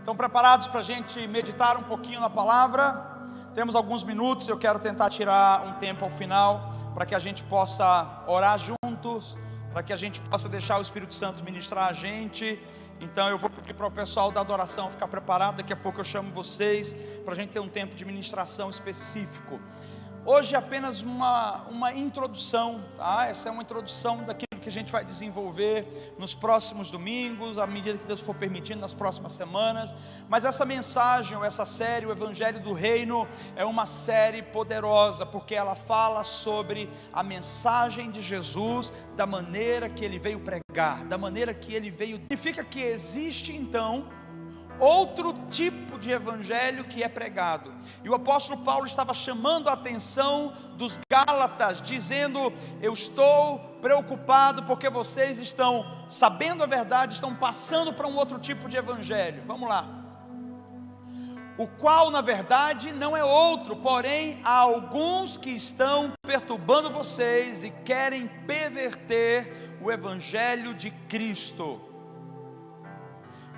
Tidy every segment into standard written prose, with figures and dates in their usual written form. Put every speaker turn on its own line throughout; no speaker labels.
Estão preparados para a gente meditar um pouquinho na palavra? Temos alguns minutos, eu quero tentar tirar um tempo ao final, para que a gente possa orar juntos, para que a gente possa deixar o Espírito Santo ministrar a gente. Então eu vou pedir para o pessoal da adoração ficar preparado, daqui a pouco eu chamo vocês, para a gente ter um tempo de ministração específico. Hoje é apenas uma introdução, tá? Essa é uma introdução daquilo que a gente vai desenvolver nos próximos domingos, à medida que Deus for permitindo, nas próximas semanas. Mas essa mensagem, ou essa série, o Evangelho do Reino, é uma série poderosa, porque ela fala sobre a mensagem de Jesus, da maneira que Ele veio pregar, da maneira que Ele veio. Significa que existe então outro tipo de evangelho que é pregado, e o apóstolo Paulo estava chamando a atenção dos Gálatas, dizendo: eu estou preocupado porque vocês estão sabendo a verdade, estão passando para um outro tipo de evangelho. Vamos lá. O qual na verdade não é outro, porém há alguns que estão perturbando vocês e querem perverter o evangelho de Cristo.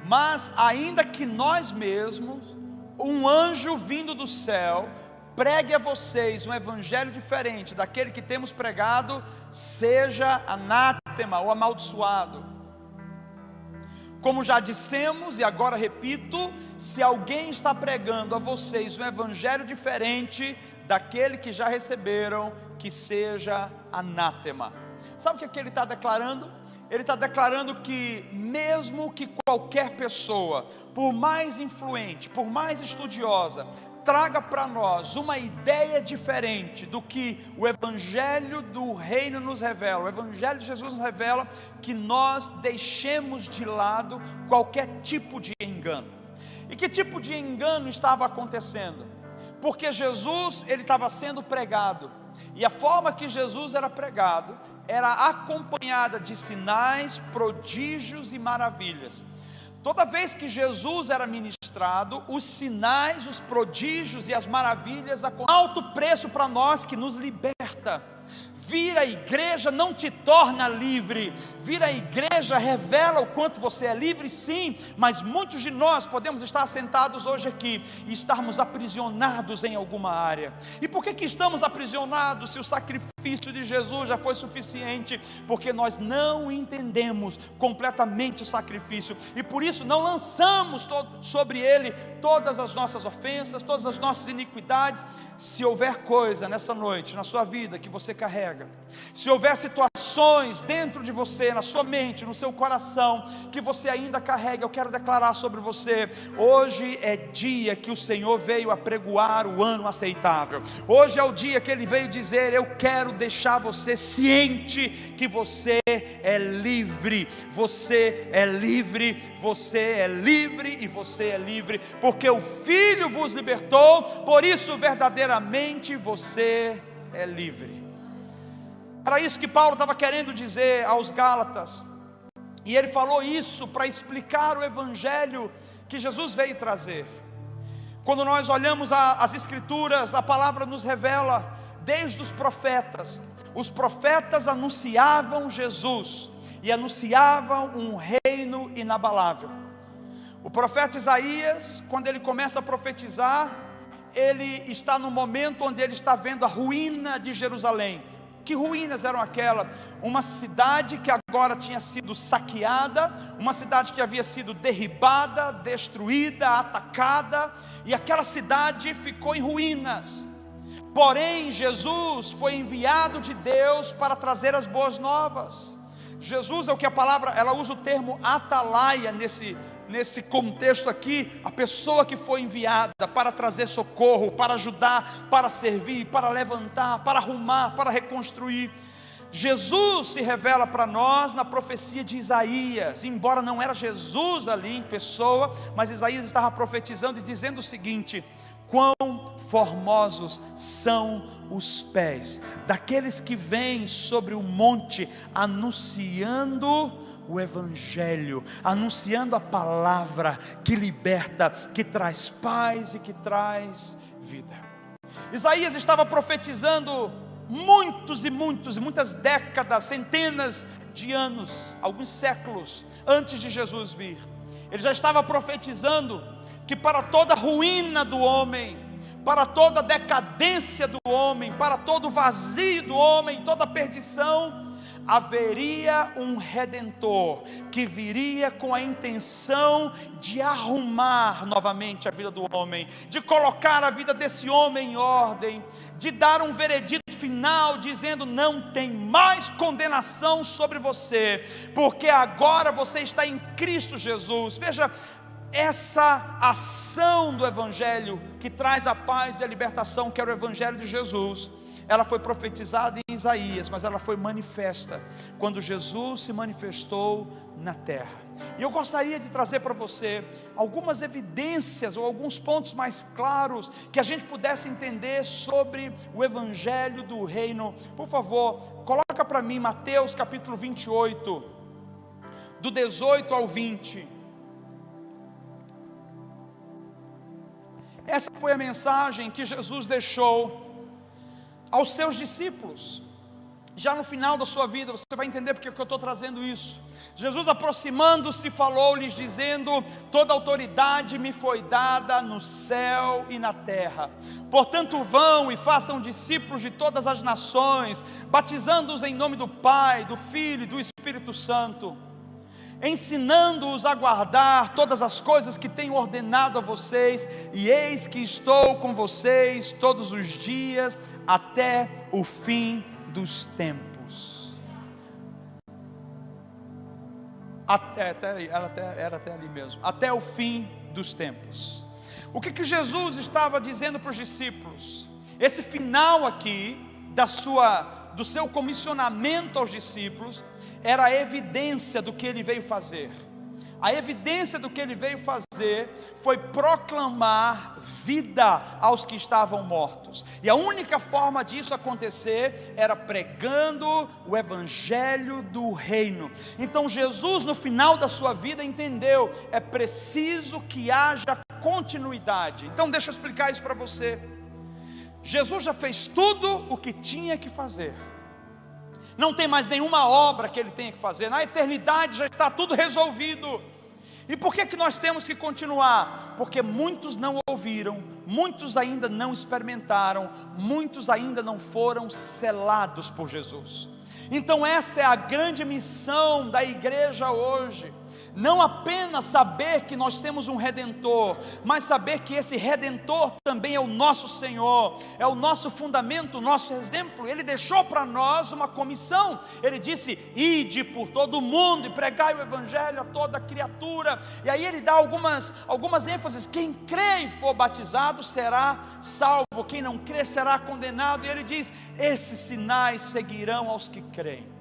Mas ainda que nós mesmos, um anjo vindo do céu, pregue a vocês um evangelho diferente daquele que temos pregado, seja anátema ou amaldiçoado. Como já dissemos e agora repito, se alguém está pregando a vocês um evangelho diferente daquele que já receberam, que seja anátema. Sabe o que ele está declarando? Ele está declarando que mesmo que qualquer pessoa, por mais influente, por mais estudiosa, traga para nós uma ideia diferente do que o Evangelho do Reino nos revela, o Evangelho de Jesus nos revela, que nós deixemos de lado qualquer tipo de engano. E que tipo de engano estava acontecendo? Porque Jesus, ele estava sendo pregado, e a forma que Jesus era pregado era acompanhada de sinais, prodígios e maravilhas. Toda vez que Jesus era ministrado, os sinais, os prodígios e as maravilhas, alto preço para nós, que nos liberta. Vir à igreja não te torna livre. Vir à igreja revela o quanto você é livre, sim, mas muitos de nós podemos estar sentados hoje aqui e estarmos aprisionados em alguma área. E por que estamos aprisionados se o sacrifício de Jesus já foi suficiente? Porque nós não entendemos completamente o sacrifício, e por isso não lançamos sobre Ele todas as nossas ofensas, todas as nossas iniquidades. Se houver coisa nessa noite, na sua vida, que você carrega, se houver situações dentro de você, na sua mente, no seu coração, que você ainda carrega, eu quero declarar sobre você: hoje é dia que o Senhor veio apregoar o ano aceitável. Hoje é o dia que Ele veio dizer: eu quero deixar você ciente que você é livre, você é livre, você é livre e você é livre, porque o Filho vos libertou, por isso verdadeiramente você é livre. Era isso que Paulo estava querendo dizer aos Gálatas, e ele falou isso para explicar o evangelho que Jesus veio trazer. Quando nós olhamos as escrituras, a palavra nos revela, desde os profetas anunciavam Jesus, e anunciavam um reino inabalável. O profeta Isaías, quando ele começa a profetizar, ele está no momento onde ele está vendo a ruína de Jerusalém. Que ruínas eram aquelas? Uma cidade que agora tinha sido saqueada, uma cidade que havia sido derribada, destruída, atacada, e aquela cidade ficou em ruínas. Porém, Jesus foi enviado de Deus para trazer as boas novas. Jesus é o que a palavra, ela usa o termo atalaia nesse contexto aqui, a pessoa que foi enviada para trazer socorro, para ajudar, para servir, para levantar, para arrumar, para reconstruir. Jesus se revela para nós na profecia de Isaías, embora não era Jesus ali em pessoa, mas Isaías estava profetizando e dizendo o seguinte: quão formosos são os pés daqueles que vêm sobre o monte anunciando o Evangelho, anunciando a palavra que liberta, que traz paz e que traz vida. Isaías estava profetizando muitas décadas, centenas de anos, alguns séculos antes de Jesus vir. Ele já estava profetizando que para toda ruína do homem, para toda decadência do homem, para todo vazio do homem, toda perdição, haveria um Redentor, que viria com a intenção de arrumar novamente a vida do homem, de colocar a vida desse homem em ordem, de dar um veredito final, dizendo: não tem mais condenação sobre você, porque agora você está em Cristo Jesus. Veja, essa ação do Evangelho, que traz a paz e a libertação, que era o Evangelho de Jesus, ela foi profetizada em Isaías, mas ela foi manifesta quando Jesus se manifestou na terra. E eu gostaria de trazer para você algumas evidências ou alguns pontos mais claros que a gente pudesse entender sobre o Evangelho do Reino. Por favor, coloca para mim Mateus capítulo 28, do 18 ao 20. Essa foi a mensagem que Jesus deixou aos seus discípulos. Já no final da sua vida, você vai entender porque que eu estou trazendo isso. Jesus, aproximando-se, falou-lhes dizendo: toda autoridade me foi dada no céu e na terra. Portanto, vão e façam discípulos de todas as nações, batizando-os em nome do Pai, do Filho e do Espírito Santo, ensinando-os a guardar todas as coisas que tenho ordenado a vocês, e eis que estou com vocês todos os dias, até o fim dos tempos. Era até ali mesmo, até o fim dos tempos. O que Jesus estava dizendo para os discípulos? Esse final aqui, do seu comissionamento aos discípulos, era a evidência do que ele veio fazer. A evidência do que ele veio fazer foi proclamar vida aos que estavam mortos. E a única forma disso acontecer era pregando o Evangelho do Reino. Então Jesus, no final da sua vida, entendeu: é preciso que haja continuidade. Então deixa eu explicar isso para você. Jesus já fez tudo o que tinha que fazer. Não tem mais nenhuma obra que ele tenha que fazer. Na eternidade já está tudo resolvido. E por que nós temos que continuar? Porque muitos não ouviram, muitos ainda não experimentaram, muitos ainda não foram selados por Jesus. Então essa é a grande missão da igreja hoje. Não apenas saber que nós temos um Redentor, mas saber que esse Redentor também é o nosso Senhor, é o nosso fundamento, o nosso exemplo. Ele deixou para nós uma comissão. Ele disse: ide por todo o mundo e pregai o Evangelho a toda criatura. E aí ele dá algumas ênfases: quem crê e for batizado será salvo, quem não crê será condenado. E ele diz: esses sinais seguirão aos que creem.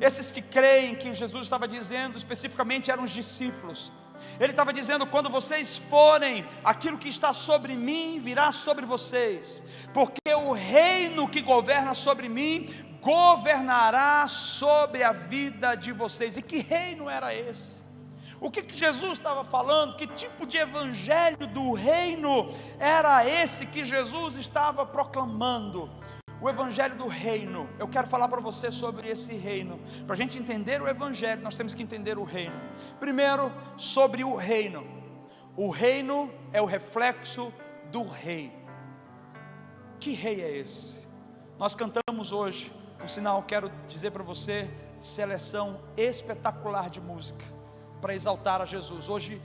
Esses que creem, que Jesus estava dizendo especificamente, eram os discípulos. Ele estava dizendo: quando vocês forem, aquilo que está sobre mim virá sobre vocês, porque o reino que governa sobre mim governará sobre a vida de vocês. E que reino era esse? O que Jesus estava falando? Que tipo de evangelho do reino era esse que Jesus estava proclamando? O Evangelho do Reino. Eu quero falar para você sobre esse reino. Para a gente entender o Evangelho, nós temos que entender o reino. Primeiro, sobre o reino. O reino é o reflexo do rei. Que rei é esse? Nós cantamos hoje, por sinal, quero dizer para você, seleção espetacular de música para exaltar a Jesus. Hoje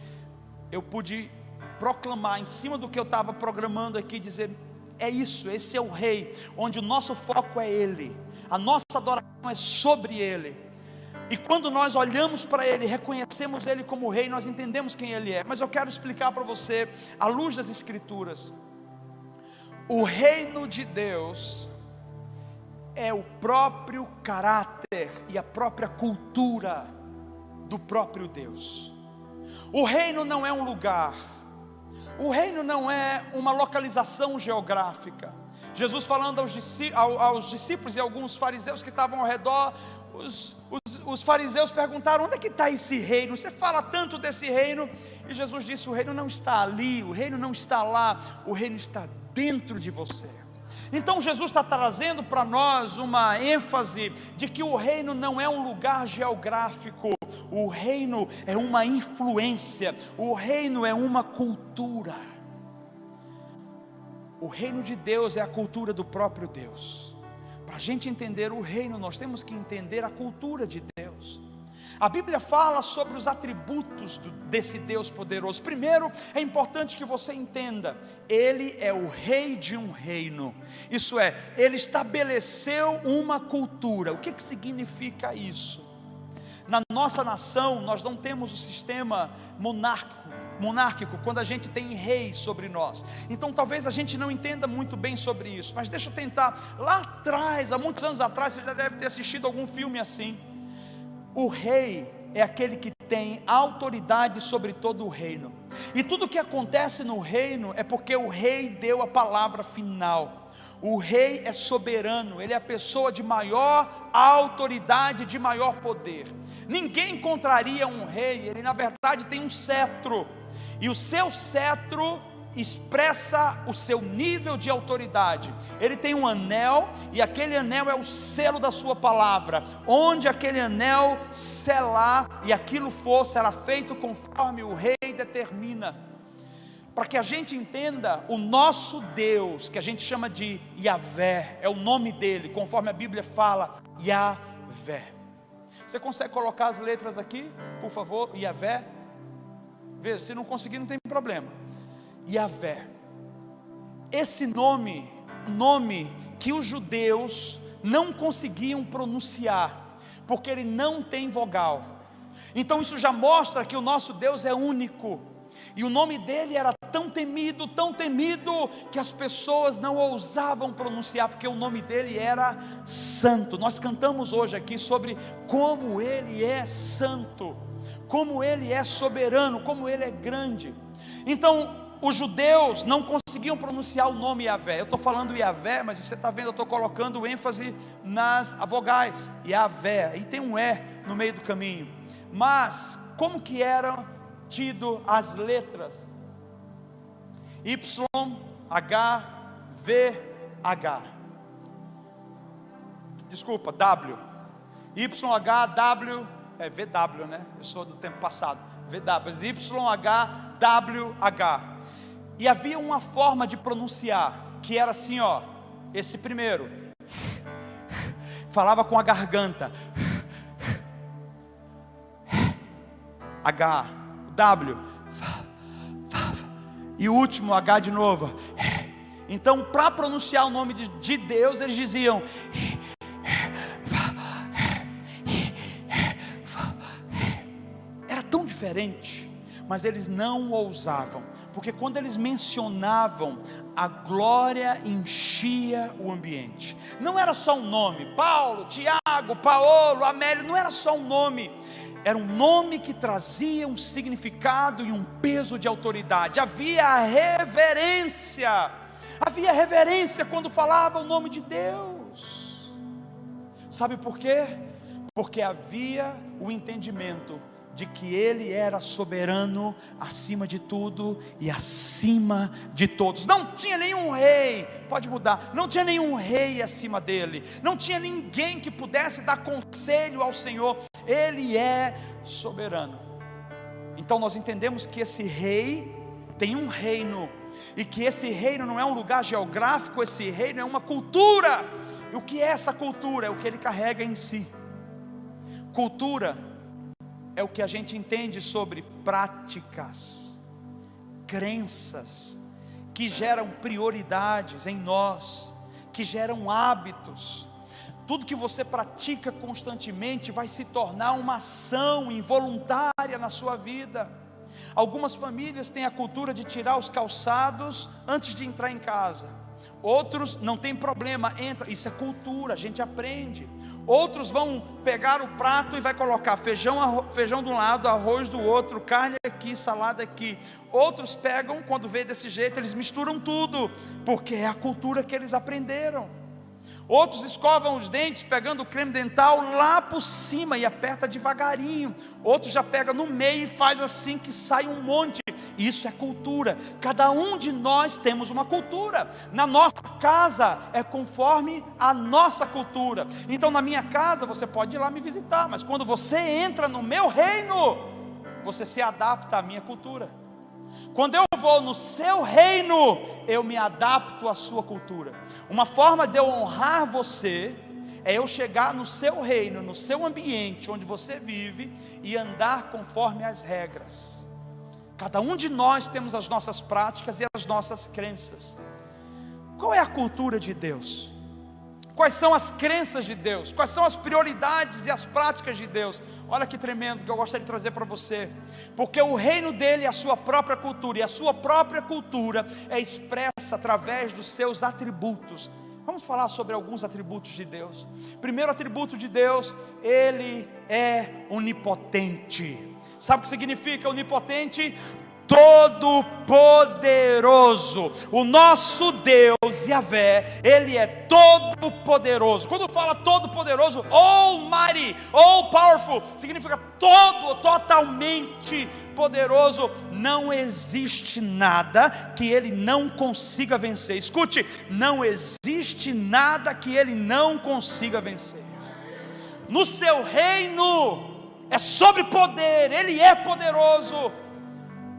eu pude proclamar em cima do que eu estava programando aqui, dizer: é isso, esse é o rei, onde o nosso foco é ele, a nossa adoração é sobre ele. E quando nós olhamos para ele, reconhecemos ele como rei, nós entendemos quem ele é. Mas eu quero explicar para você, à luz das escrituras, o reino de Deus é o próprio caráter e a própria cultura do próprio Deus. O reino não é um lugar, o reino não é uma localização geográfica. Jesus falando aos discípulos e alguns fariseus que estavam ao redor, os fariseus perguntaram: onde é que está esse reino? Você fala tanto desse reino. E Jesus disse: o reino não está ali, o reino não está lá, o reino está dentro de você. Então Jesus está trazendo para nós uma ênfase de que o reino não é um lugar geográfico, o reino é uma influência, o reino é uma cultura. O reino de Deus é a cultura do próprio Deus. Para a gente entender o reino, nós temos que entender a cultura de Deus. A Bíblia fala sobre os atributos desse Deus poderoso. Primeiro, é importante que você entenda, Ele é o rei de um reino. Isso é, Ele estabeleceu uma cultura. O que significa isso? Na nossa nação, nós não temos o sistema monárquico, quando a gente tem reis sobre nós. Então talvez a gente não entenda muito bem sobre isso, mas deixa eu tentar. Lá atrás, há muitos anos atrás, você já deve ter assistido algum filme assim. O rei é aquele que tem autoridade sobre todo o reino, e tudo que acontece no reino é porque o rei deu a palavra final. O rei é soberano, ele é a pessoa de maior autoridade, de maior poder. Ninguém encontraria um rei, ele na verdade tem um cetro, e o seu cetro expressa o seu nível de autoridade. Ele tem um anel, e aquele anel é o selo da sua palavra. Onde aquele anel selar e aquilo for, será feito conforme o rei determina. Para que a gente entenda, o nosso Deus, que a gente chama de Yahvé, é o nome dele, conforme a Bíblia fala, Yahvé. Você consegue colocar as letras aqui, por favor? Yahvé. Veja, se não conseguir não tem problema. Yahvé, esse nome que os judeus não conseguiam pronunciar, porque ele não tem vogal. Então isso já mostra que o nosso Deus é único, e o nome dele era tão temido, que as pessoas não ousavam pronunciar, porque o nome dele era santo. Nós cantamos hoje aqui sobre como ele é santo, como ele é soberano, como ele é grande. Então os judeus não conseguiam pronunciar o nome Yahvé. Eu estou falando Yahvé, mas você está vendo, eu estou colocando ênfase nas vogais. Yahvé, aí tem um E no meio do caminho. Mas, como que eram tido as letras? Y, H, V, H. Desculpa, W. Y, H, W, VW, né? Eu sou do tempo passado. VW, Y, H, W, H. E havia uma forma de pronunciar, que era assim, ó, esse primeiro, falava com a garganta, H, W, e o último H de novo. Então, para pronunciar o nome de Deus, eles diziam, era tão diferente, mas eles não ousavam, porque quando eles mencionavam, a glória enchia o ambiente. Não era só um nome, Paulo, Tiago, Paulo, Amélio, não era só um nome, era um nome que trazia um significado e um peso de autoridade. Havia reverência quando falava o nome de Deus. Sabe por quê? Porque havia o entendimento de que Ele era soberano acima de tudo e acima de todos. Não tinha nenhum rei, pode mudar, não tinha nenhum rei acima dele, não tinha ninguém que pudesse dar conselho ao Senhor. Ele é soberano. Então nós entendemos que esse rei tem um reino, e que esse reino não é um lugar geográfico, esse reino é uma cultura. E o que é essa cultura? É o que ele carrega em si. Cultura é o que a gente entende sobre práticas, crenças, que geram prioridades em nós, que geram hábitos. Tudo que você pratica constantemente vai se tornar uma ação involuntária na sua vida. Algumas famílias têm a cultura de tirar os calçados antes de entrar em casa. Outros não tem problema, entra, isso é cultura, a gente aprende. Outros vão pegar o prato e vai colocar feijão de um lado, arroz do outro, carne aqui, salada aqui. Outros pegam, quando vê desse jeito, eles misturam tudo, porque é a cultura que eles aprenderam. Outros escovam os dentes pegando o creme dental lá por cima e aperta devagarinho. Outros já pega no meio e faz assim que sai um monte. Isso é cultura. Cada um de nós temos uma cultura. Na nossa casa é conforme a nossa cultura. Então na minha casa você pode ir lá me visitar, mas quando você entra no meu reino, você se adapta à minha cultura. Quando eu vou no seu reino, eu me adapto à sua cultura. Uma forma de eu honrar você é eu chegar no seu reino, no seu ambiente onde você vive e andar conforme as regras. Cada um de nós temos as nossas práticas e as nossas crenças. Qual é a cultura de Deus? Quais são as crenças de Deus? Quais são as prioridades e as práticas de Deus? Olha que tremendo que eu gostaria de trazer para você. Porque o reino dele é a sua própria cultura, e a sua própria cultura é expressa através dos seus atributos. Vamos falar sobre alguns atributos de Deus. Primeiro atributo de Deus, ele é onipotente. Sabe o que significa onipotente? Todo-poderoso. O nosso Deus, Yahvé, ele é todo-poderoso. Quando fala todo-poderoso, almighty, all powerful, significa todo, totalmente poderoso. Não existe nada que ele não consiga vencer. Escute, não existe nada que ele não consiga vencer. No seu reino é sobre poder, ele é poderoso.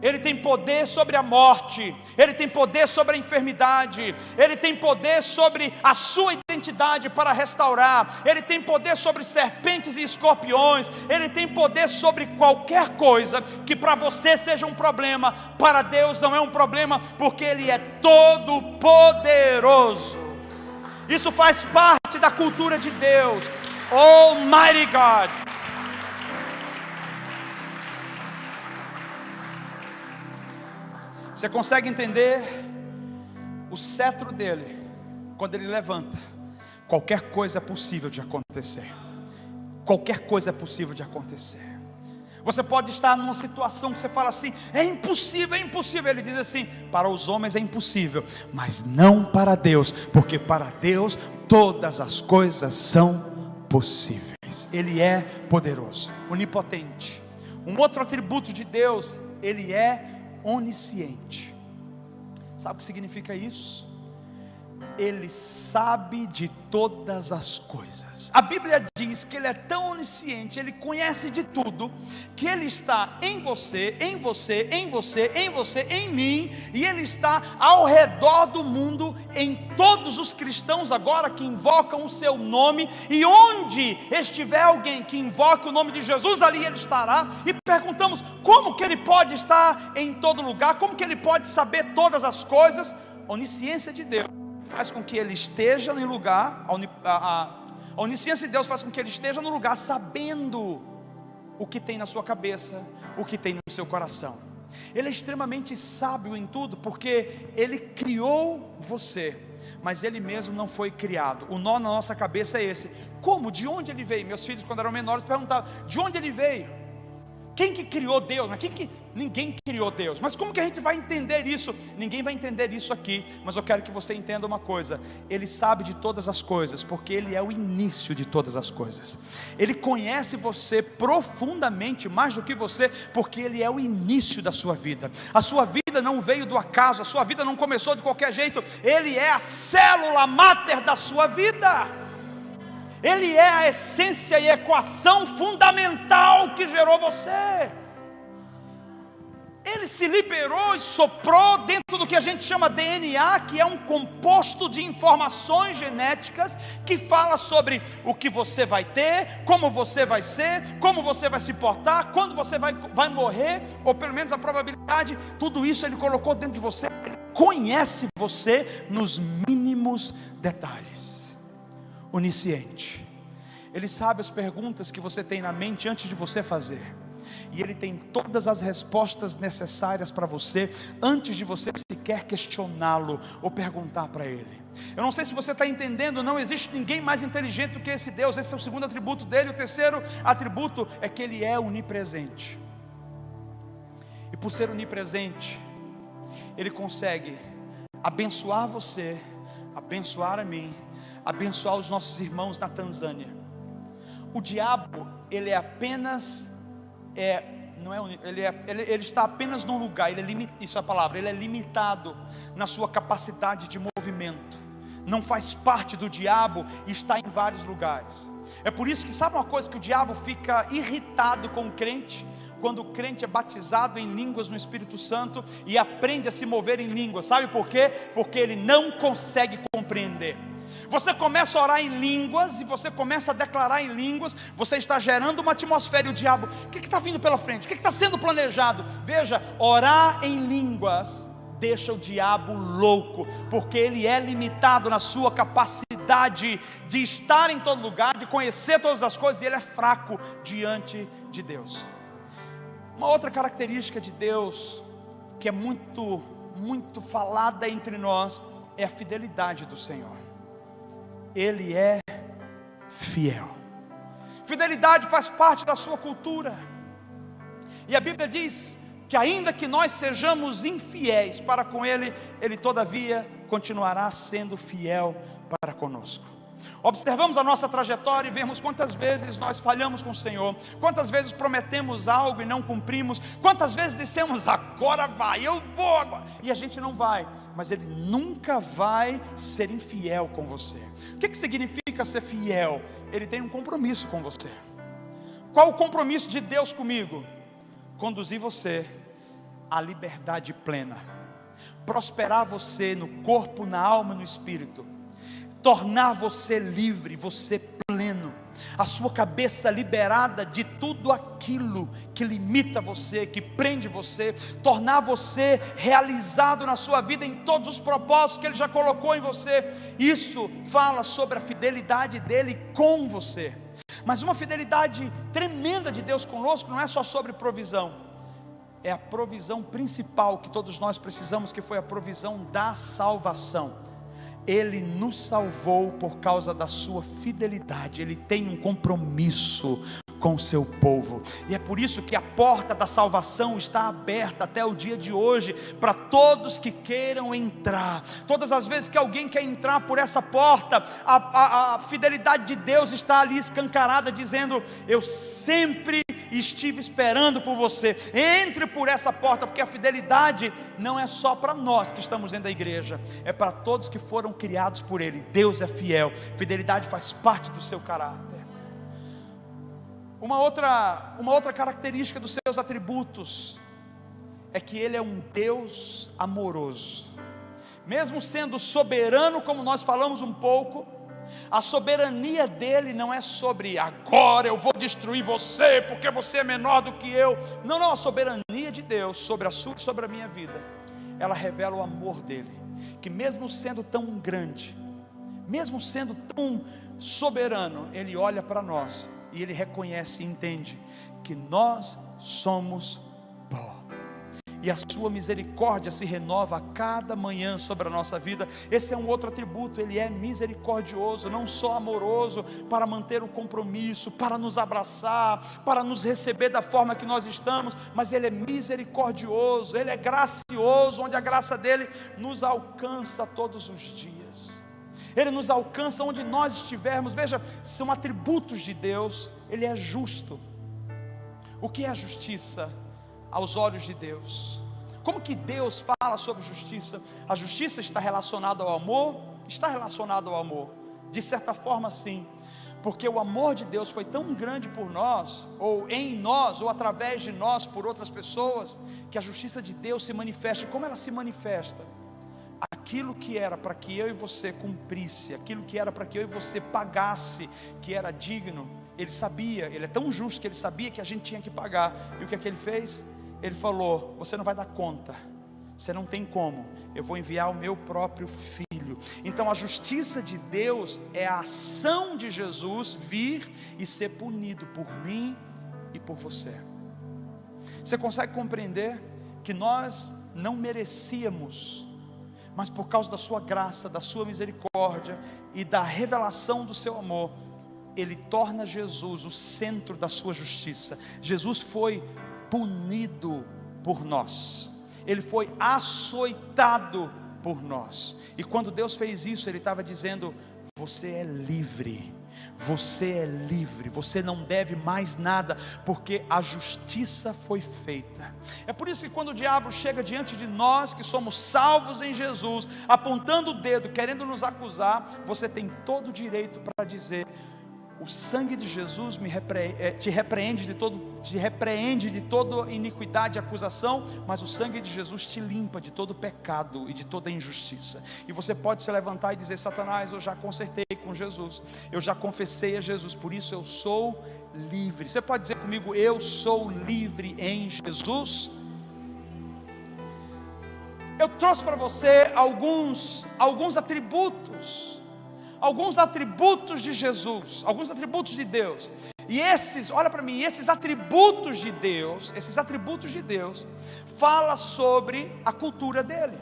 Ele tem poder sobre a morte, ele tem poder sobre a enfermidade, ele tem poder sobre a sua identidade para restaurar, ele tem poder sobre serpentes e escorpiões, ele tem poder sobre qualquer coisa que para você seja um problema, para Deus não é um problema, porque ele é todo poderoso. Isso faz parte da cultura de Deus. Almighty God. Você consegue entender? O cetro dele, quando ele levanta, qualquer coisa é possível de acontecer. Qualquer coisa é possível de acontecer. Você pode estar numa situação que você fala assim: é impossível, é impossível. Ele diz assim: para os homens é impossível, mas não para Deus, porque para Deus todas as coisas são possíveis. Ele é poderoso, onipotente. Um outro atributo de Deus, ele é onisciente. Sabe o que significa isso? Ele sabe de todas as coisas. A Bíblia diz que ele é tão onisciente, ele conhece de tudo, que ele está em você, em você, em você, em você, em mim, e ele está ao redor do mundo, em todos os cristãos agora que invocam o seu nome, e onde estiver alguém que invoque o nome de Jesus, ali ele estará. E perguntamos: como que ele pode estar em todo lugar? Como que ele pode saber todas as coisas? Onisciência de Deus faz com que ele esteja em lugar, a onisciência de Deus faz com que ele esteja no lugar sabendo o que tem na sua cabeça, o que tem no seu coração. Ele é extremamente sábio em tudo, porque ele criou você, mas ele mesmo não foi criado. O nó na nossa cabeça é esse: como? De onde ele veio? Meus filhos, quando eram menores, perguntavam: de onde ele veio? Quem que criou Deus? Ninguém criou Deus. Mas como que a gente vai entender isso? Ninguém vai entender isso aqui. Mas eu quero que você entenda uma coisa: ele sabe de todas as coisas, porque ele é o início de todas as coisas. Ele conhece você profundamente, mais do que você, porque ele é o início da sua vida. A sua vida não veio do acaso, a sua vida não começou de qualquer jeito. Ele é a célula máter da sua vida. Ele é a essência e a equação fundamental que gerou você. Ele se liberou e soprou dentro do que a gente chama DNA, que é um composto de informações genéticas que fala sobre o que você vai ter, como você vai ser, como você vai se portar, quando você vai morrer, ou pelo menos a probabilidade. Tudo isso ele colocou dentro de você. Ele conhece você nos mínimos detalhes. Onisciente. Ele sabe as perguntas que você tem na mente antes de você fazer, e ele tem todas as respostas necessárias para você antes de você sequer questioná-lo ou perguntar para ele. Eu não sei se você está entendendo. Não existe ninguém mais inteligente do que esse Deus. Esse é o segundo atributo dele. O terceiro atributo é que ele é onipresente. E por ser onipresente, ele consegue abençoar você, abençoar a mim, abençoar os nossos irmãos na Tanzânia. O diabo, ele é apenas ele está apenas num lugar, isso é a palavra, ele é limitado na sua capacidade de movimento, não faz parte do diabo e está em vários lugares. É por isso que, sabe uma coisa, que o diabo fica irritado com o crente, quando o crente é batizado em línguas no Espírito Santo e aprende a se mover em línguas. Sabe por quê? Porque ele não consegue compreender. Você começa a orar em línguas e você começa a declarar em línguas, você está gerando uma atmosfera e o diabo, o que está vindo pela frente? O que está sendo planejado? Veja, orar em línguas deixa o diabo louco, porque ele é limitado na sua capacidade de estar em todo lugar, de conhecer todas as coisas, e ele é fraco diante de Deus. Uma outra característica de Deus, que é muito falada entre nós, é a fidelidade do Senhor. Ele é fiel. Fidelidade faz parte da sua cultura, e a Bíblia diz que ainda que nós sejamos infiéis para com Ele, Ele todavia continuará sendo fiel para conosco. Observamos a nossa trajetória e vemos quantas vezes nós falhamos com o Senhor, quantas vezes prometemos algo e não cumprimos, quantas vezes dissemos, agora vai, eu vou agora, e a gente não vai, mas Ele nunca vai ser infiel com você. O que significa ser fiel? Ele tem um compromisso com você. Qual o compromisso de Deus comigo? Conduzir você à liberdade plena, prosperar você no corpo, na alma, no espírito, tornar você livre, você pleno, a sua cabeça liberada de tudo aquilo que limita você, que prende você, tornar você realizado na sua vida em todos os propósitos que Ele já colocou em você. Isso fala sobre a fidelidade dEle com você. Mas uma fidelidade tremenda de Deus conosco não é só sobre provisão, é a provisão principal que todos nós precisamos, que foi a provisão da salvação. Ele nos salvou por causa da sua fidelidade. Ele tem um compromisso com o seu povo, e é por isso que a porta da salvação está aberta até o dia de hoje, para todos que queiram entrar. Todas as vezes que alguém quer entrar por essa porta, a fidelidade de Deus está ali escancarada, dizendo, eu sempre estive esperando por você, entre por essa porta, porque a fidelidade não é só para nós que estamos dentro da igreja, é para todos que foram criados por Ele. Deus é fiel, fidelidade faz parte do seu caráter. Uma outra característica dos seus atributos é que Ele é um Deus amoroso. Mesmo sendo soberano, como nós falamos um pouco, a soberania dEle não é sobre agora eu vou destruir você porque você é menor do que eu. Não, a soberania de Deus sobre a sua e sobre a minha vida, ela revela o amor dEle, que mesmo sendo tão grande, mesmo sendo tão soberano, Ele olha para nós e Ele reconhece e entende que nós somos pó, e a sua misericórdia se renova a cada manhã sobre a nossa vida. Esse é um outro atributo. Ele é misericordioso, não só amoroso para manter o compromisso, para nos abraçar, para nos receber da forma que nós estamos, mas Ele é misericordioso, Ele é gracioso, onde a graça dEle nos alcança todos os dias. Ele nos alcança onde nós estivermos. Veja, são atributos de Deus. Ele é justo. O que é a justiça aos olhos de Deus? Como que Deus fala sobre justiça? A justiça está relacionada ao amor? Está relacionada ao amor, de certa forma sim, porque o amor de Deus foi tão grande por nós, ou em nós, ou através de nós, por outras pessoas, que a justiça de Deus se manifesta. Como ela se manifesta? Aquilo que era para que eu e você cumprisse, aquilo que era para que eu e você pagasse, que era digno, Ele sabia. Ele é tão justo que Ele sabia que a gente tinha que pagar. E o que é que Ele fez? Ele falou, você não vai dar conta, você não tem como, eu vou enviar o meu próprio filho. Então a justiça de Deus é a ação de Jesus vir e ser punido por mim e por você. Você consegue compreender que nós não merecíamos, mas por causa da sua graça, da sua misericórdia e da revelação do seu amor, Ele torna Jesus o centro da sua justiça. Jesus foi punido por nós, Ele foi açoitado por nós, e quando Deus fez isso, Ele estava dizendo, você é livre, Você é livre, você não deve mais nada, porque a justiça foi feita. É por isso que quando o diabo chega diante de nós, que somos salvos em Jesus, apontando o dedo, querendo nos acusar, você tem todo o direito para dizer: o sangue de Jesus te repreende de toda iniquidade e acusação, mas o sangue de Jesus te limpa de todo pecado e de toda injustiça. E você pode se levantar e dizer: Satanás, eu já consertei com Jesus, eu já confessei a Jesus, por isso eu sou livre. Você pode dizer comigo: eu sou livre em Jesus? Eu trouxe para você alguns atributos de Jesus, alguns atributos de Deus. E esses, olha para mim, esses atributos de Deus fala sobre a cultura dele.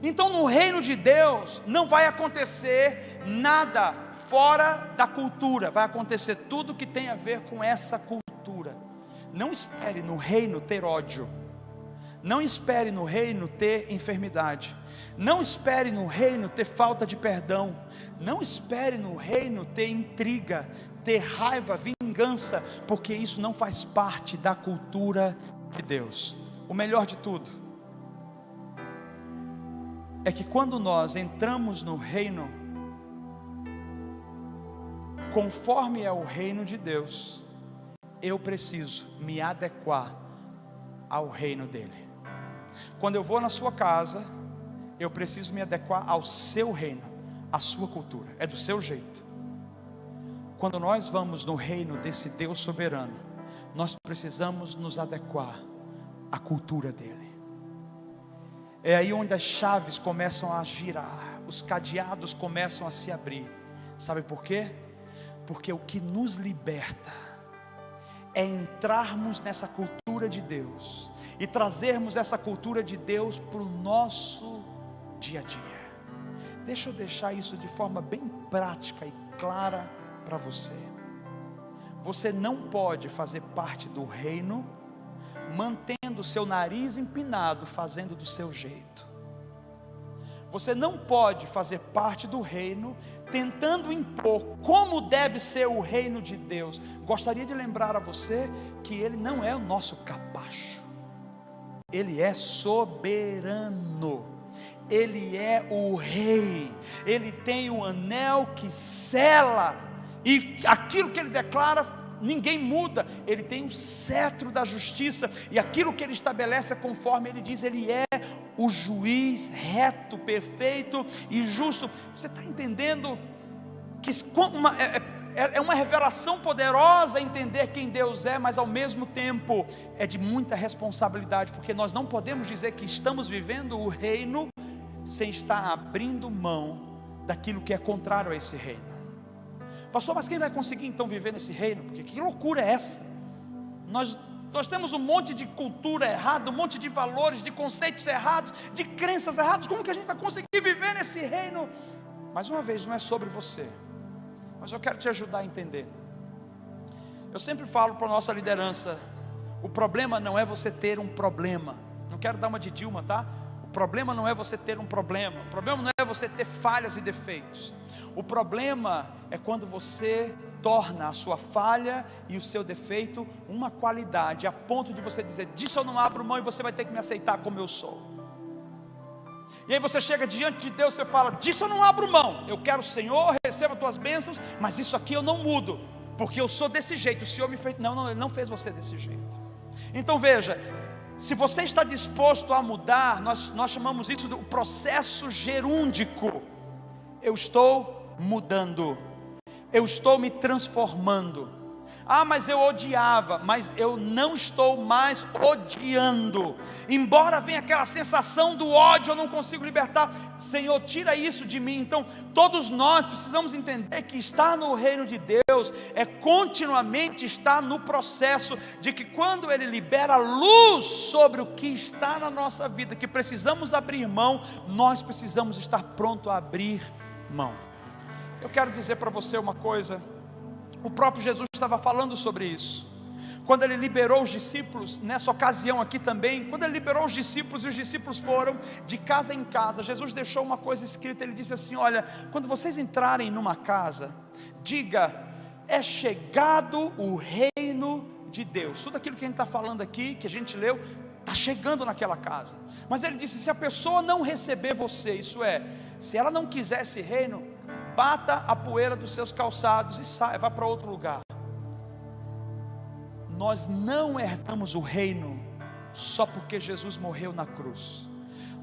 Então no reino de Deus não vai acontecer nada fora da cultura, vai acontecer tudo que tem a ver com essa cultura. Não espere no reino ter ódio, não espere no reino ter enfermidade, não espere no reino ter falta de perdão, não espere no reino ter intriga, ter raiva, vingança, porque isso não faz parte da cultura de Deus. O melhor de tudo é que quando nós entramos no reino, conforme é o reino de Deus, eu preciso me adequar ao reino dele. Quando eu vou na sua casa, eu preciso me adequar ao seu reino, à sua cultura, é do seu jeito. Quando nós vamos no reino desse Deus soberano, nós precisamos nos adequar à cultura dele. É aí onde as chaves começam a girar, os cadeados começam a se abrir. Sabe por quê? Porque o que nos liberta é entrarmos nessa cultura de Deus e trazermos essa cultura de Deus para o nosso dia a dia. Deixa eu deixar isso de forma bem prática e clara para você. Você não pode fazer parte do reino mantendo seu nariz empinado, fazendo do seu jeito. Você não pode fazer parte do reino tentando impor como deve ser o reino de Deus. Gostaria de lembrar a você que ele não é o nosso capacho, ele é soberano, ele é o rei, ele tem o anel que sela, e aquilo que ele declara ninguém muda. Ele tem o cetro da justiça, e aquilo que ele estabelece é conforme ele diz. Ele é o juiz reto, perfeito e justo. Você está entendendo que é uma revelação poderosa entender quem Deus é, mas ao mesmo tempo é de muita responsabilidade, porque nós não podemos dizer que estamos vivendo o reino sem estar abrindo mão daquilo que é contrário a esse reino. Pastor, mas quem vai conseguir então viver nesse reino? Porque que loucura é essa? Nós temos um monte de cultura errada, um monte de valores, de conceitos errados, de crenças erradas. Como que a gente vai conseguir viver nesse reino? Mais uma vez, não é sobre você, mas eu quero te ajudar a entender. Eu sempre falo para a nossa liderança: o problema não é você ter um problema. Não quero dar uma de Dilma, tá? O problema não é você ter um problema. O problema não é você ter falhas e defeitos. O problema é quando você torna a sua falha e o seu defeito uma qualidade, a ponto de você dizer: disso eu não abro mão, e você vai ter que me aceitar como eu sou. E aí você chega diante de Deus, você fala: disso eu não abro mão, eu quero o Senhor, receba tuas bênçãos, mas isso aqui eu não mudo, porque eu sou desse jeito. O Senhor me fez, não, Ele não fez você desse jeito. Então veja, se você está disposto a mudar, nós chamamos isso do processo gerúndico. Eu estou mudando, eu estou me transformando. Ah, mas eu odiava, mas eu não estou mais odiando. Embora venha aquela sensação do ódio, eu não consigo libertar. Senhor, tira isso de mim. Então todos nós precisamos entender que estar no reino de Deus é continuamente estar no processo de que quando Ele libera luz sobre o que está na nossa vida, que precisamos abrir mão, nós precisamos estar pronto a abrir mão. Eu quero dizer para você uma coisa. O próprio Jesus estava falando sobre isso, quando Ele liberou os discípulos, nessa ocasião aqui também, quando Ele liberou os discípulos, e os discípulos foram de casa em casa, Jesus deixou uma coisa escrita. Ele disse assim: olha, quando vocês entrarem numa casa, diga: é chegado o reino de Deus. Tudo aquilo que a gente está falando aqui, que a gente leu, está chegando naquela casa. Mas ele disse: se a pessoa não receber você, isso é, se ela não quiser esse reino, bata a poeira dos seus calçados e saia, vá para outro lugar. Nós não herdamos o reino só porque Jesus morreu na cruz.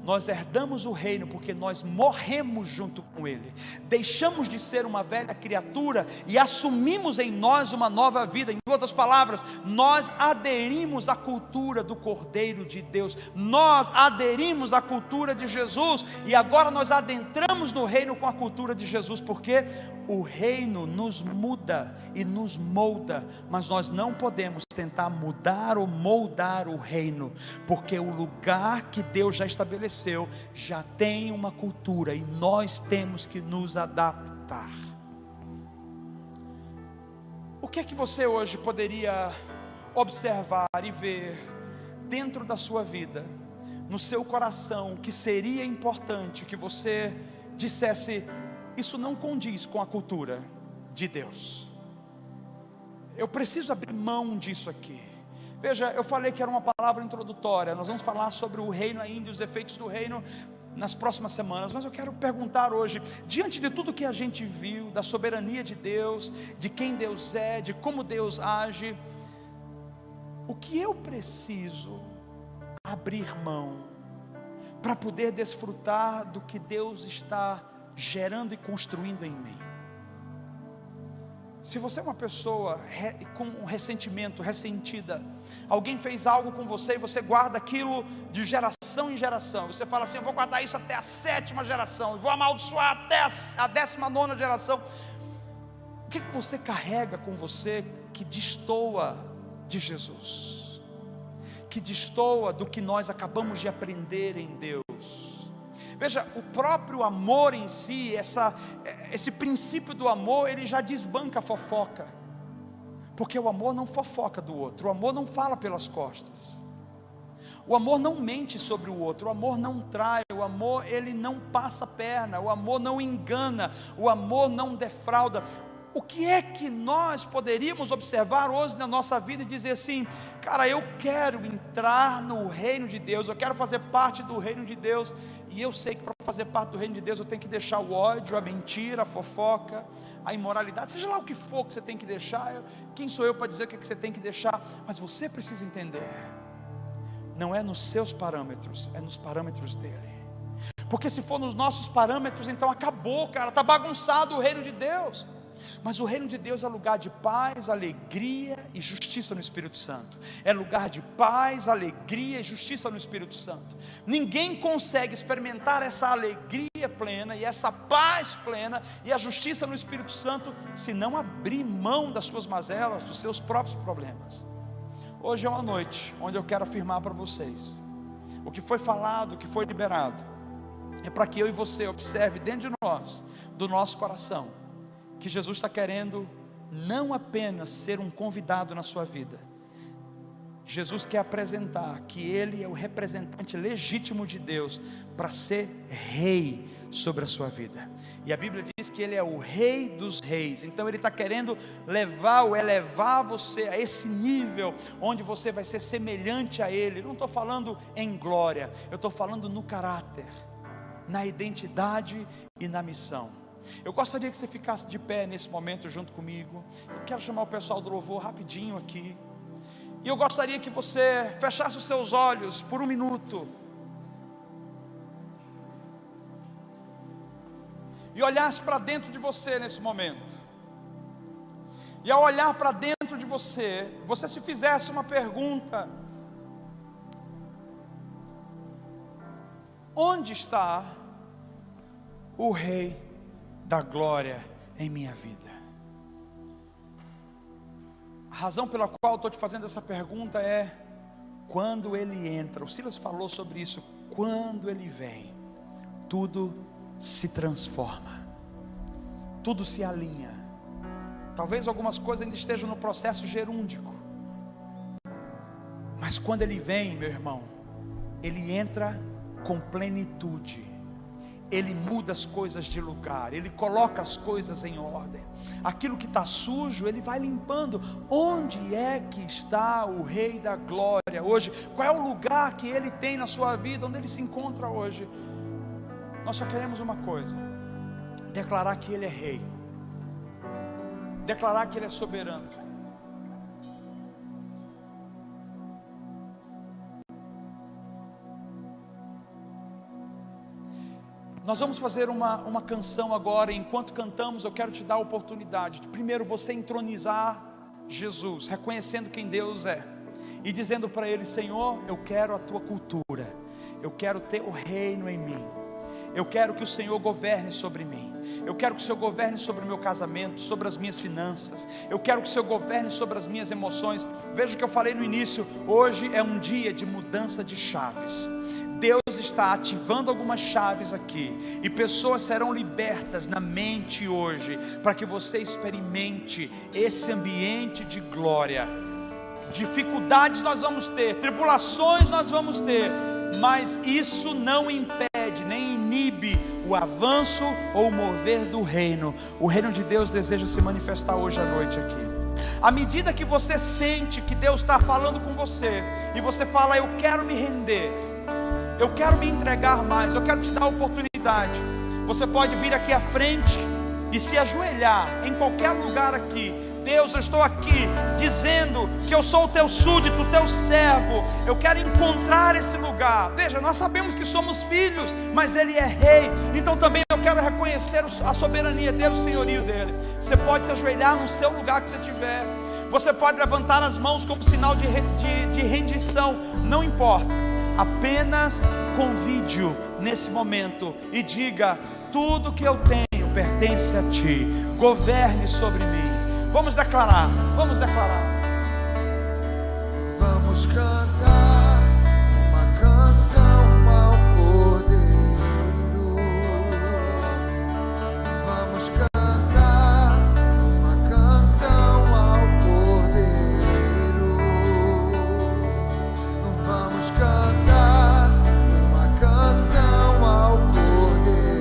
Nós herdamos o reino porque nós morremos junto com Ele, deixamos de ser uma velha criatura e assumimos em nós uma nova vida. Em outras palavras, nós aderimos à cultura do Cordeiro de Deus, nós aderimos à cultura de Jesus, e agora nós adentramos no reino com a cultura de Jesus, porque o reino nos muda e nos molda, mas nós não podemos tentar mudar ou moldar o reino, porque o lugar que Deus já estabeleceu já tem uma cultura e nós temos que nos adaptar. O que é que você hoje poderia observar e ver dentro da sua vida, no seu coração, que seria importante que você dissesse: isso não condiz com a cultura de Deus, eu preciso abrir mão disso aqui? Veja, eu falei que era uma palavra introdutória, nós vamos falar sobre o reino ainda e os efeitos do reino nas próximas semanas, mas eu quero perguntar hoje, diante de tudo que a gente viu, da soberania de Deus, de quem Deus é, de como Deus age, o que eu preciso abrir mão para poder desfrutar do que Deus está gerando e construindo em mim? Se você é uma pessoa com um ressentimento, ressentida, alguém fez algo com você e você guarda aquilo de geração em geração, você fala assim: eu vou guardar isso até a 7ª geração, eu vou amaldiçoar até a 19ª geração. O que você carrega com você que destoa de Jesus, que destoa do que nós acabamos de aprender em Deus? Veja, o próprio amor em si, esse princípio do amor, ele já desbanca a fofoca, porque o amor não fofoca do outro, o amor não fala pelas costas, o amor não mente sobre o outro, o amor não trai, o amor ele não passa perna, o amor não engana, o amor não defrauda. O que é que nós poderíamos observar hoje na nossa vida e dizer assim: cara, eu quero entrar no reino de Deus, eu quero fazer parte do reino de Deus, e eu sei que para fazer parte do reino de Deus eu tenho que deixar o ódio, a mentira, a fofoca, a imoralidade, seja lá o que for que você tem que deixar. Quem sou eu para dizer o que você tem que deixar? Mas você precisa entender, não é nos seus parâmetros, é nos parâmetros dele. Porque se for nos nossos parâmetros, então acabou, cara, está bagunçado o reino de Deus. Mas o reino de Deus é lugar de paz, alegria e justiça no Espírito Santo. É lugar de paz, alegria e justiça no Espírito Santo. Ninguém consegue experimentar essa alegria plena e essa paz plena e a justiça no Espírito Santo se não abrir mão das suas mazelas, dos seus próprios problemas. Hoje é uma noite onde eu quero afirmar para vocês: o que foi falado, o que foi liberado, é para que eu e você observe dentro de nós, do nosso coração, que Jesus está querendo não apenas ser um convidado na sua vida. Jesus quer apresentar que Ele é o representante legítimo de Deus para ser rei sobre a sua vida. E a Bíblia diz que Ele é o Rei dos Reis. Então Ele está querendo levar ou elevar você a esse nível onde você vai ser semelhante a Ele. Eu não estou falando em glória, eu estou falando no caráter, na identidade e na missão. Eu gostaria que você ficasse de pé nesse momento junto comigo. Eu quero chamar o pessoal do louvor rapidinho aqui. E eu gostaria que você fechasse os seus olhos por um minuto e olhasse para dentro de você nesse momento. E ao olhar para dentro de você, você se fizesse uma pergunta: onde está o Rei da glória em minha vida? A razão pela qual estou te fazendo essa pergunta é: quando Ele entra, o Silas falou sobre isso, quando Ele vem, tudo se transforma, tudo se alinha. Talvez algumas coisas ainda estejam no processo gerúndico, mas quando Ele vem, meu irmão, Ele entra com plenitude, Ele muda as coisas de lugar, Ele coloca as coisas em ordem. Aquilo que está sujo, Ele vai limpando. Onde é que está o Rei da Glória hoje? Qual é o lugar que Ele tem na sua vida, onde Ele se encontra hoje? Nós só queremos uma coisa: declarar que Ele é Rei, declarar que Ele é soberano. Nós vamos fazer uma canção agora. Enquanto cantamos, eu quero te dar a oportunidade de primeiro você entronizar Jesus, reconhecendo quem Deus é, e dizendo para Ele: Senhor, eu quero a Tua cultura, eu quero ter o reino em mim, eu quero que o Senhor governe sobre mim, eu quero que o Senhor governe sobre o meu casamento, sobre as minhas finanças, eu quero que o Senhor governe sobre as minhas emoções. Veja o que eu falei no início: hoje é um dia de mudança de chaves. Deus está ativando algumas chaves aqui, e pessoas serão libertas na mente hoje, para que você experimente esse ambiente de glória. Dificuldades nós vamos ter, tribulações nós vamos ter, mas isso não impede, nem inibe o avanço ou o mover do reino. O reino de Deus deseja se manifestar hoje à noite aqui. À medida que você sente que Deus está falando com você, e você fala: eu quero me render, eu quero me entregar mais, eu quero te dar a oportunidade. Você pode vir aqui à frente e se ajoelhar em qualquer lugar aqui. Deus, eu estou aqui dizendo que eu sou o teu súdito, o teu servo. Eu quero encontrar esse lugar. Veja, nós sabemos que somos filhos, mas Ele é Rei. Então também eu quero reconhecer a soberania dele, o senhorio dele. Você pode se ajoelhar no seu lugar que você estiver. Você pode levantar as mãos como sinal de rendição. Não importa. Apenas convide-o nesse momento e diga: tudo que eu tenho pertence a Ti, governe sobre mim. Vamos declarar, vamos declarar.
Vamos cantar uma canção ao Cordeiro. Vamos cantar uma canção ao Cordeiro. Vamos cantar uma canção ao Cordeiro.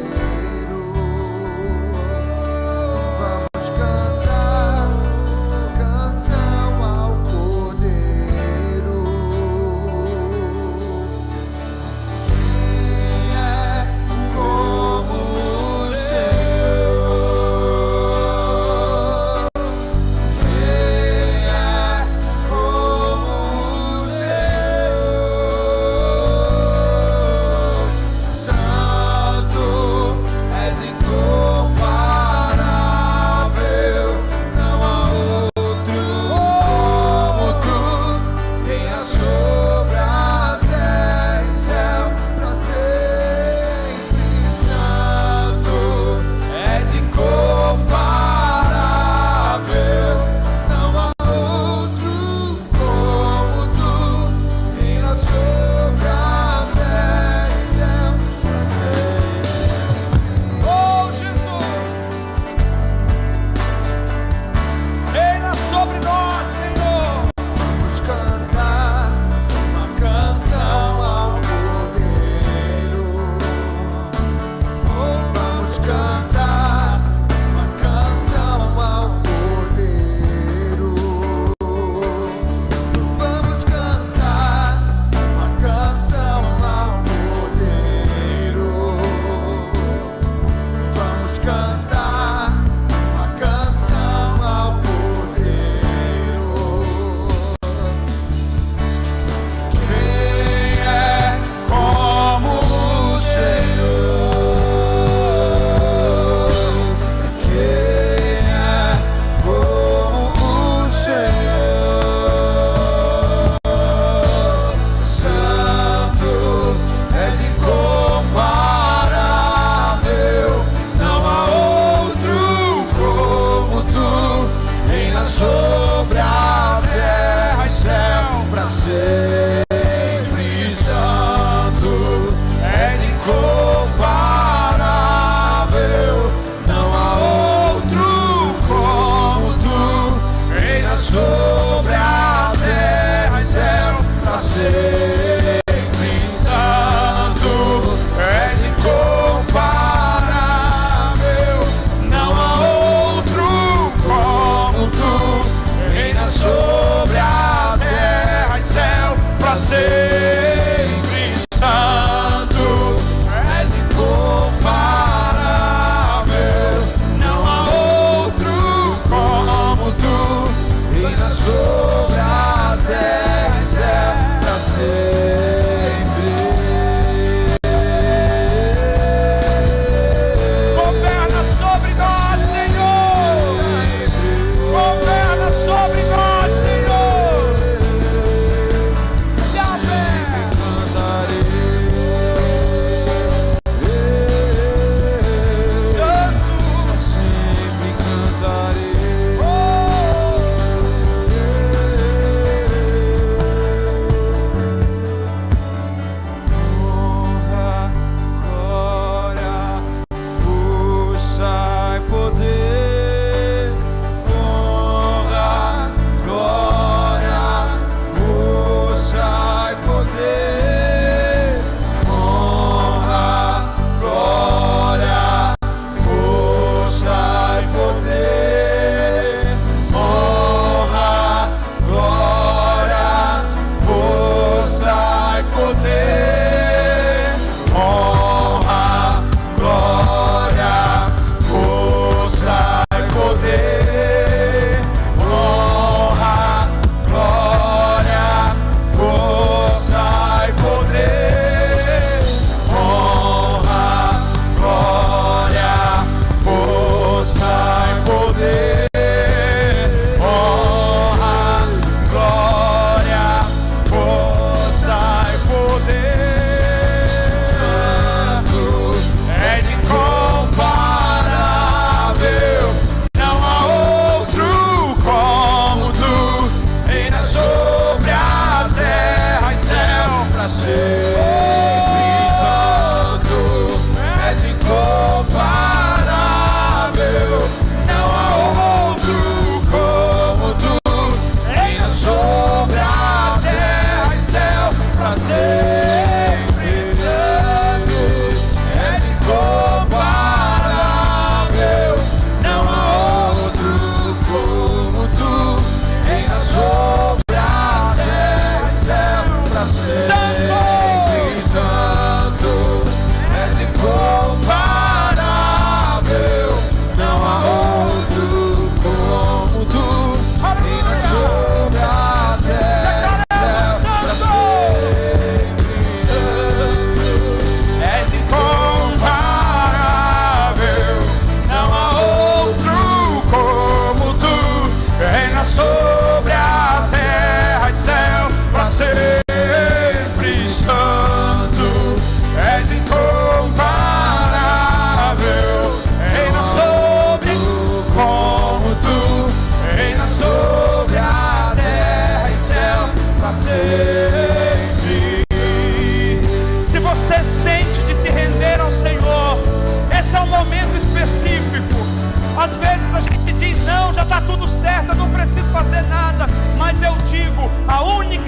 Vamos cantar canção ao Cordeiro.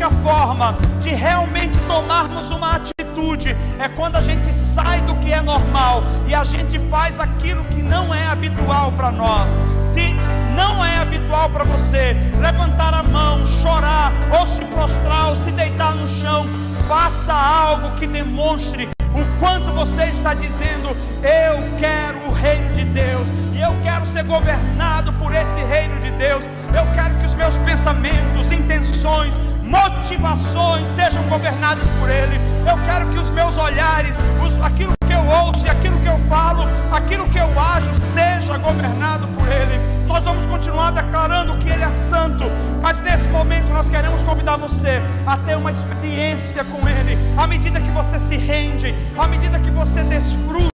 única forma de realmente tomarmos uma atitude é quando a gente sai do que é normal e a gente faz aquilo que não é habitual para nós. Se não é habitual para você levantar a mão, chorar, ou se prostrar, ou se deitar no chão, faça algo que demonstre o quanto você está dizendo: eu quero o reino de Deus, e eu quero ser governado por esse reino de Deus. Eu quero que os meus pensamentos, intenções, motivações sejam governados por Ele. Eu quero que os meus olhares, aquilo que eu ouço, aquilo que eu falo, aquilo que eu ajo, seja governado por Ele. Nós vamos continuar declarando que Ele é santo, mas nesse momento nós queremos convidar você a ter uma experiência com Ele. À medida que você se rende, à medida que você desfruta,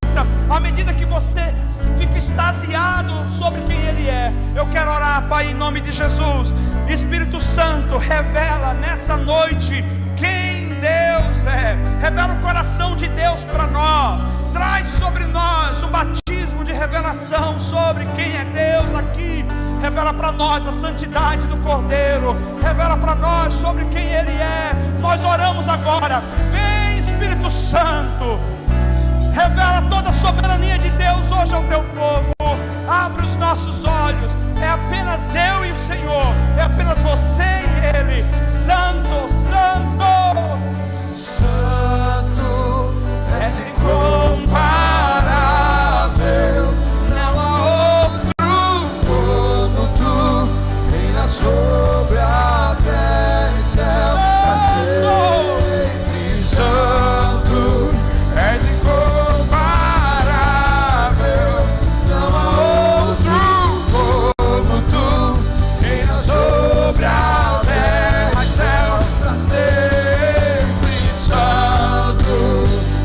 à medida que você fica extasiado sobre quem Ele é. Eu quero orar, Pai, em nome de Jesus. Espírito Santo, revela nessa noite quem Deus é. Revela o coração de Deus para nós. Traz sobre nós um batismo de revelação sobre quem é Deus aqui. Revela para nós a santidade do Cordeiro. Revela para nós sobre quem Ele é. Nós oramos agora. Vem, Espírito Santo. Revela toda a soberania de Deus hoje ao teu povo. Abre os nossos olhos. É apenas eu e o Senhor. É apenas você e Ele. Santo, Santo,
Santo, és incomparável. Não há outro como tu. Reina sobre a terra e céu pra sempre. Santo, és incomparável. Não há outro como tu. Reina sobre a terra e céu pra sempre. Santo,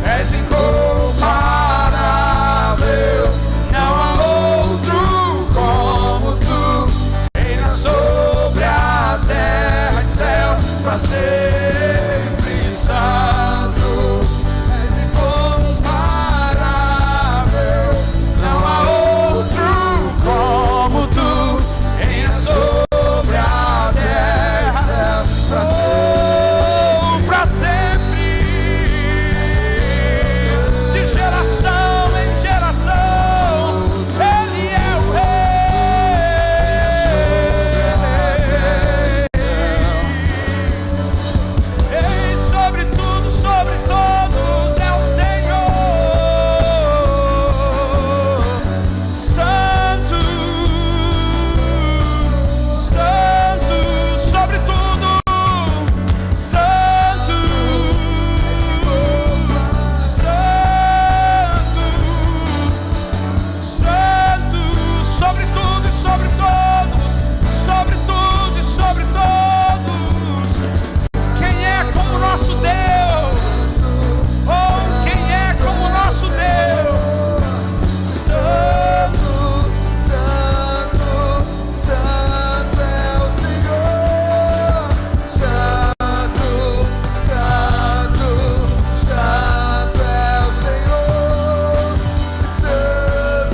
és incomparável. Não há outro como tu. Reina sobre a terra e céu pra sempre. Santo, és incomparável. Não há outro como tu. Reina sobre a terra e céu pra sempre.
para sempre, de geração em geração. Ele é o Rei. Ei, sobre tudo, sobre todos é o Senhor. Santo, Santo, sobre tudo. Santo, Santo, Santo, sobre tudo e sobre todos, sobre tudo e sobre todos. Quem é como nosso Deus? Oh, quem é como nosso Deus?
Santo, Santo, Santo é o Senhor. Santo, Santo, Santo é o Senhor. Santo, Santo,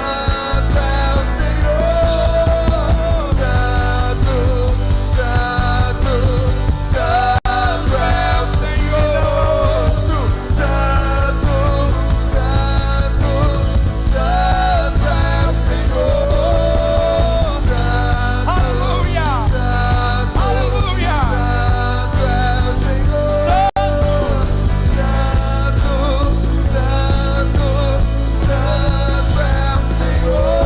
Santo é o Senhor. Santo, Santo, Santo é o Senhor. Santo, Santo, Santo é o Senhor. Santo,
Aleluia,
Santo,
aleluia.
Santo é o Senhor. Santo, Santo, Santo é o Senhor.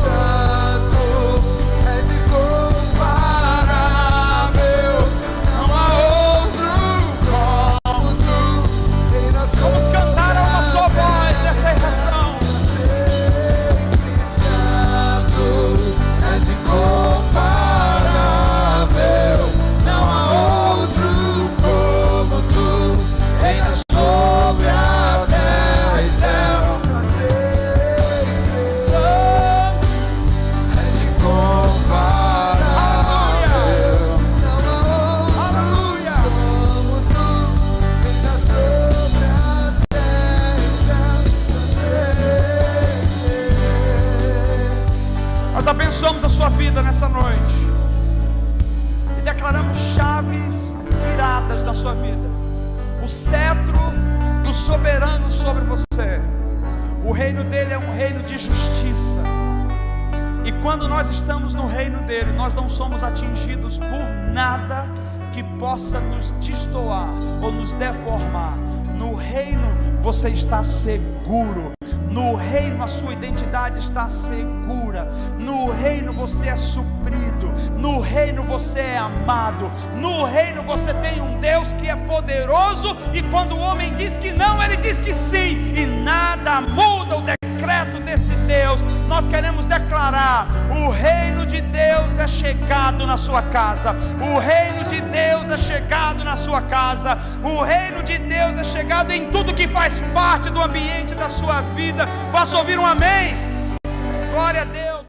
Santo, és incomparável. Não há outro como tu. Reina
Vamos
sobre
cantar a uma só voz essa refrão.
sempre. Santo, és incomparável. Não há outro como tu. Reina sobre a terra e céu pra sempre. Santo, és incomparável. Não há outro
Aleluia.
como tu. Reina sobre a terra e céu pra sempre.
Nós abençoamos a sua vida nessa noite. cetro do soberano sobre você. O reino dele é um reino de justiça. E quando nós estamos no reino dele, nós não somos atingidos por nada que possa nos destoar ou nos deformar. No reino você está seguro. No reino a sua identidade está segura. No reino você é suprido. No reino você é amado. No reino você tem um Deus que é poderoso, e quando o homem diz que não, ele diz que sim, e nada muda o decreto desse Deus. Nós queremos declarar: o reino de Deus é chegado na sua casa. O reino de Deus é chegado na sua casa. O reino de Deus é chegado em tudo que faz parte do ambiente da sua vida. Posso ouvir um amém? Glória a Deus.